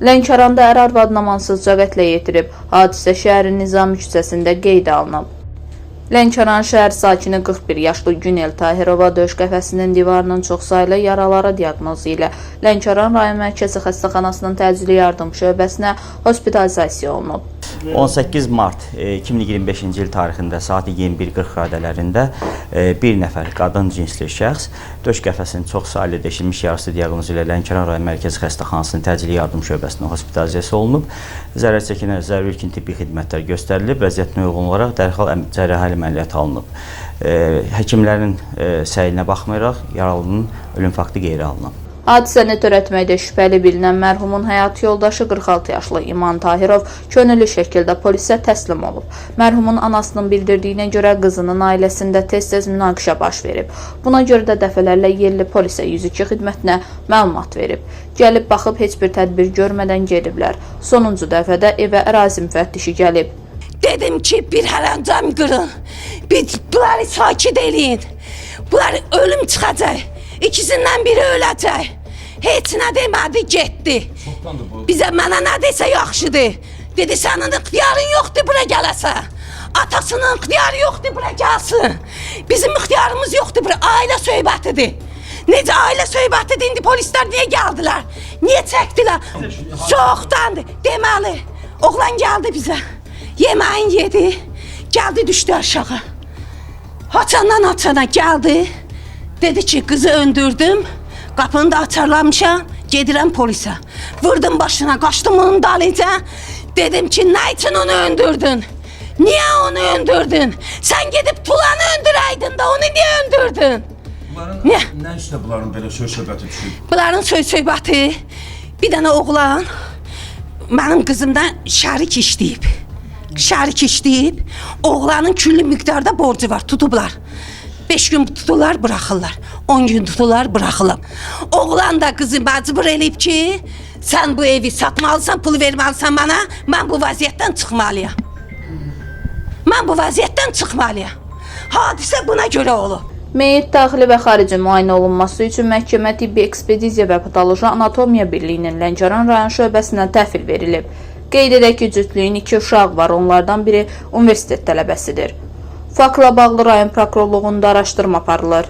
Lənkəranda ər arvadını amansızca qətlə yetirib. Hadisə şəhərin Nizami küçəsində qeydə alınıb. Lənkəran şəhər sakini 41 yaşlı Günel Tahirova döş qəfəsinin divarının çoxsaylı yaraları diaqnozu ilə Lənkəran rayon mərkəzi xəstəxanasının təcili yardım şöbəsinə hospitalizasiya olunub. 18 mart 2025-ci il tarixində saat 21:40 radələrində bir nəfər qadın cinsli şəxs döş qəfəsinin çoxsaylı deşilmiş yarısı diaqnozu ilə Lənkəran rayon mərkəzi xəstəxanasının təcili yardım şöbəsinə hospitalizasiya olunub. Zərər çəkənlərə zəruri ilkin tibbi xidmətlər göstərilib, vəziyyətinə uyğun olaraq dərhal cərrahi əməliyyat alınıb. Həkimlərin səyinə baxmayaraq yaralının ölüm faktı qeyri alınıb. Hadisəni törətməkdə şübhəli bilinən mərhumun həyat yoldaşı 46 yaşlı İman Tahirov könüllü şəkildə polisə təslim olub. Mərhumun anasının bildirdiyinə görə qızının ailəsində tez-tez münaqişə baş verib. Buna görə də dəfələrlə yerli polisə 102 xidmətinə məlumat verib. Gəlib baxıb heç bir tədbir görmədən gediblər. Sonuncu dəfədə evə ərazi müfəttişi gəlib. Dedim ki, bir hərəncam qırın, bunları sakit eləyin, bunlar ölüm çıxacaq. İkisindən biri öləcək. Heç nə demədi, getdi. Bizə mənə nə desə yaxşıdır. Dedi, sənin ixtiyarın yoxdur, bura gələsə. Atasının ixtiyarı yoxdur, bura gəlsin. Bizim ixtiyarımız yoxdur, bura ailə söhbətidir. Necə ailə söhbətidir, indi polislər niyə gəldilər? Niyə çəkdilər? Çoxdandır. Deməli, oğlan gəldi bizə. Yeməyin yedi, gəldi düşdü aşağı. Haçandan haçana gəldi. Dedi ki, qızı öldürdüm, qapını da açarlamışam, gedirəm polisə. Vurdum başına, qaçdım onun dalınca. Dedim ki, nə üçün onu öldürdün? Niyə onu öldürdün? Sən gedib Tulanı öldürəydin də onu niyə öldürdün? Nə üstə bunların belə söz-söhbəti düşür? Bunların söz-söhbəti, bir dənə oğlan mənim qızımdan şərik işləyib. Şərik işləyib, oğlanın küllü miqdarda borcu var, tutublar. 5 gün tuturlar, bıraxırlar. 10 gün tuturlar, bıraxırlar. Oğlan da qızı məcbur eləyib ki, sən bu evi satmalısan, pulu verməlisən mənə, mən bu vəziyyətdən çıxmalıyam. Mən bu vəziyyətdən çıxmalıyam. Hadisə buna görə olub. Meyit daxili və xarici müayinə olunması üçün məhkəmə tibbi ekspediziya və patoloji anatomiya birliyinin Lənkəran rayon şöbəsinə təhvil verilib. Qeyd edək ki, cütlüyün 2 uşağı var, onlardan biri universitet tələbəsidir. Faktla bağlı rayon prokurorluğunda araşdırma aparılır.